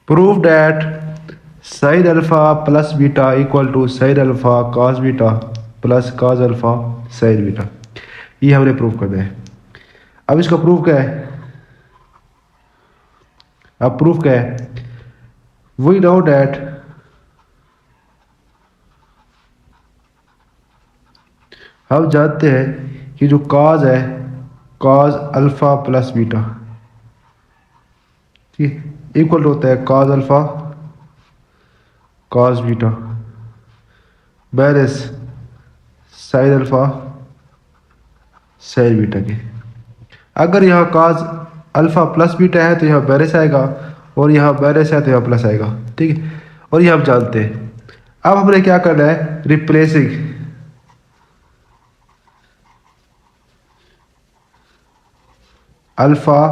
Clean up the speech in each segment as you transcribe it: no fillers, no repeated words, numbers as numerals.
Prove that sine alpha plus beta equal to sine alpha cos beta plus cos alpha sine beta. ये हमने prove करना है। अब इसका प्रूफ क्या है? अब प्रूफ क्या है? वी नो डैट हम जानते हैं कि जो कॉज है कॉज अल्फा प्लस बीटा, ठीक, इक्वल होता है cause alpha cos beta balance sine alpha sine beta के। अगर यहाँ कॉज अल्फा प्लस बीटा है तो यहाँ बैलेंस आएगा, और यहाँ बैलेंस है तो यहाँ प्लस आएगा, ठीक है। और ये हम जानते हैं। अब हमने क्या करना है? Replacing alpha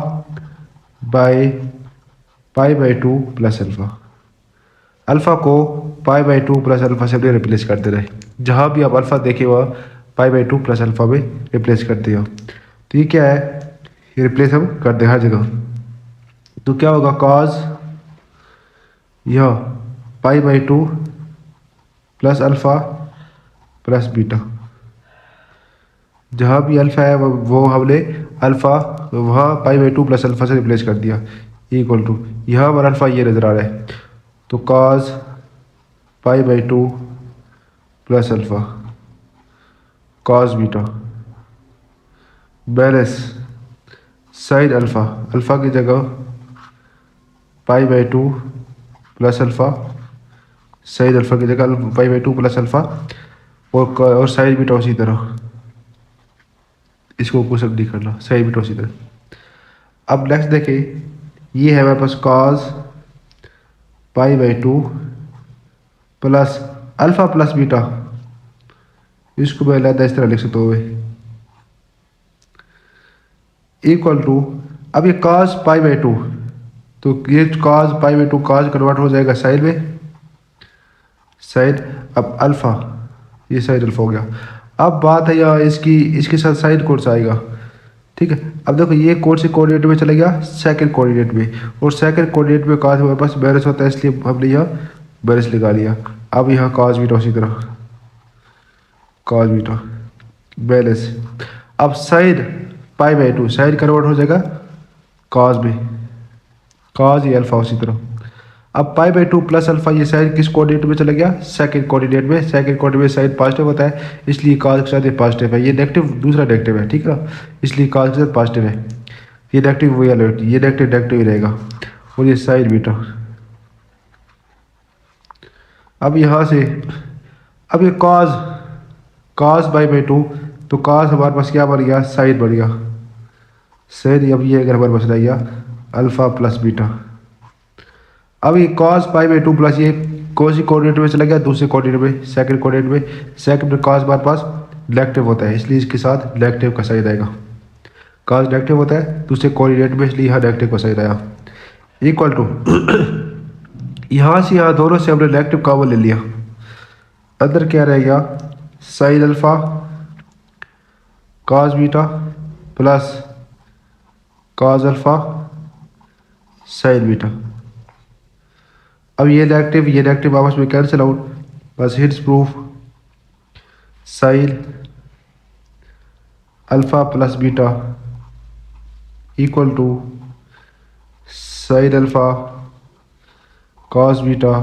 by pi by two plus alpha. Alpha को pi by two plus alpha से भी रिप्लेस करते रहे। जहाँ भी आप अल्फा देखे वह पाई बाई टू प्लस अल्फा में रिप्लेस करते हो। तो ये क्या है? ये रिप्लेस हम करते हैं हर जगह। तो क्या होगा? कॉज यह पाई by two plus alpha plus beta. जहाँ भी अल्फा है वो हमने अल्फा वहाँ पाई बाई टू प्लस अल्फा से रिप्लेस कर दिया, इक्वल टू यहाँ पर अल्फा ये नज़र आ रहा है। तो cause pi by two plus alpha cos beta balance sine alpha, alpha की जगह पाई by two plus alpha, sine alpha की जगह पाई बाई टू प्लस अल्फा, और साइन बीटा उसी तरह। इसको कुछ नहीं करना, साइन बीटा उसी तरह। अब नेक्स्ट देखें, ये है हमारे पास cos pi by two plus alpha plus beta. इसको मैं अलग इस तरह लिख सकता हूँ इक्वल टू, अब ये कॉस पाई बाई टू, तो ये cos pi by to cos convert हो जाएगा साइन में, साइन। अब अल्फा, ये साइन अल्फा हो गया। अब बात है यहाँ इसके साथ साइन कौन सा आएगा, ठीक है। अब देखो ये कौन से कोऑर्डिनेट में चला गया? सेकंड कोऑर्डिनेट में, और सेकंड कोऑर्डिनेट में कॉस हमारे पास बैलेंस होता है, इसलिए हमने यहाँ बैलेंस लगा लिया। अब यहाँ कॉस बीटा उसी तरह कॉस बीटा बैलेंस। अब sine pi by two sine convert हो जाएगा कॉस में, कॉस ये अल्फा उसी तरह। अब पाई बाई टू प्लस अल्फा, ये साइन किस कोऑर्डिनेट में चला गया? सेकंड कोऑर्डिनेट में। सेकंड कोऑर्डिनेट में साइन पॉजिटिव होता है, इसलिए कॉस के साथ ये पॉजिटिव है, ये नेगेटिव दूसरा नेगेटिव है, ठीक है ना, इसलिए कॉस के साथ पॉजिटिव है। ये नेगेटिव वही अलर्ट, ये नेगेटिव नेगेटिव ही रहेगा, और ये साइन बीटा। अब यहाँ से अब ये कॉस बाई बाई टू, तो कॉस हमारे पास क्या बन गया? साइन बन गया, साइन। अब ये अगर हमारे पास रह गया अल्फा प्लस बीटा। अब ये cos pi by two plus ये कौन सी कोऑर्डिनेट में चला गया? दूसरे कोऑर्डिनेट में, सेकंड कोऑर्डिनेट में। सेकंड में कॉस हमारे पास नेगेटिव होता है, इसलिए इसके साथ नेगेटिव का साइन आएगा। कॉस नेगेटिव होता है दूसरे कोऑर्डिनेट में, इसलिए यहाँ नेगेटिव का साइन आया, इक्वल टू यहाँ से यहाँ दोनों से हमने नेगेटिव कॉमन ले लिया। अंदर क्या रहेगा? Sine alpha cos beta plus cos alpha sine beta. अब ये नेगेटिव आपस में कैंसिल आउट, बस हिट्स proof sine alpha plus beta equal to sine alpha cos beta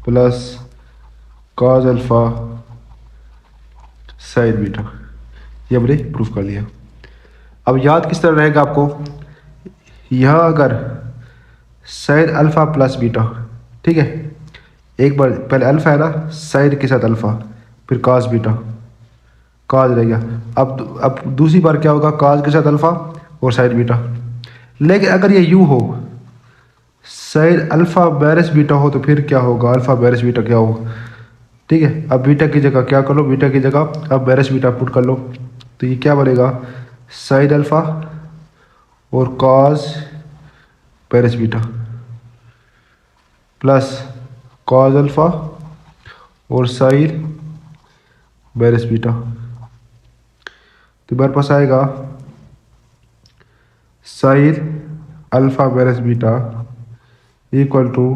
plus cos alpha sine beta. ये हमने प्रूफ कर लिया। अब याद किस तरह रहेगा आपको? यहाँ अगर साइन अल्फा प्लस बीटा, ठीक है, एक बार पहले अल्फा है ना, साइन के साथ अल्फा, फिर कॉस बीटा, कॉस रह गया। अब दूसरी बार क्या होगा? कॉस के साथ अल्फा और साइन बीटा। लेकिन अगर ये यू हो, साइन अल्फा बैरस बीटा हो, तो फिर क्या होगा? अल्फा बैरस बीटा क्या होगा, ठीक है। अब बीटा की जगह क्या कर लो? बीटा की जगह अब बैरस बीटा पुट कर लो, तो ये क्या बनेगा? साइन अल्फा और कॉस बैरस बीटा प्लस कॉस अल्फा और साइन बैरस बीटा। तो मेरे पास आएगा साइन अल्फा बैरस beta equal to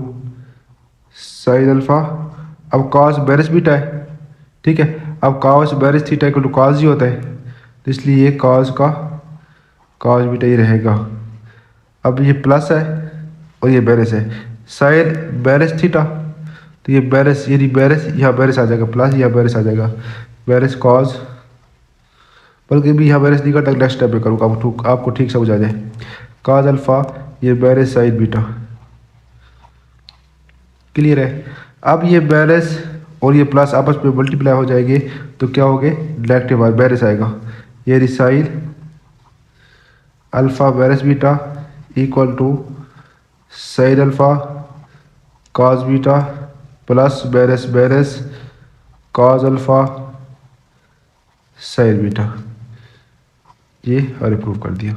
sine alpha. अब कॉस बेरस बीटा है, ठीक है। अब कॉस बेरस थीटा इक्वल टू कॉस ही होता है, तो इसलिए ये कॉस का कॉस बीटा ही रहेगा। अब ये प्लस है और ये बेरस है, साइन बेरस थीटा, तो ये बेरस यदि बेरस यहाँ बेरस आ जाएगा प्लस, यहाँ बेरस आ जाएगा बेरस कॉस, बल्कि भी यहाँ बेरस नहीं करता, नेक्स्ट स्टेप पे करूँगा आपको ठीक समझ आ जाए। कॉस अल्फ़ा ये बेरस साइन बीटा, क्लियर है। अब ये बेरस और ये प्लस आपस में मल्टीप्लाई हो जाएंगे तो क्या हो गए, नेगेटिव बेरस आएगा। ये साइन अल्फ़ा बेरस beta equal to sine alpha cos beta plus बेरस बेरस कॉस अल्फ़ा साइन बीटा, ये और प्रूव कर दिया।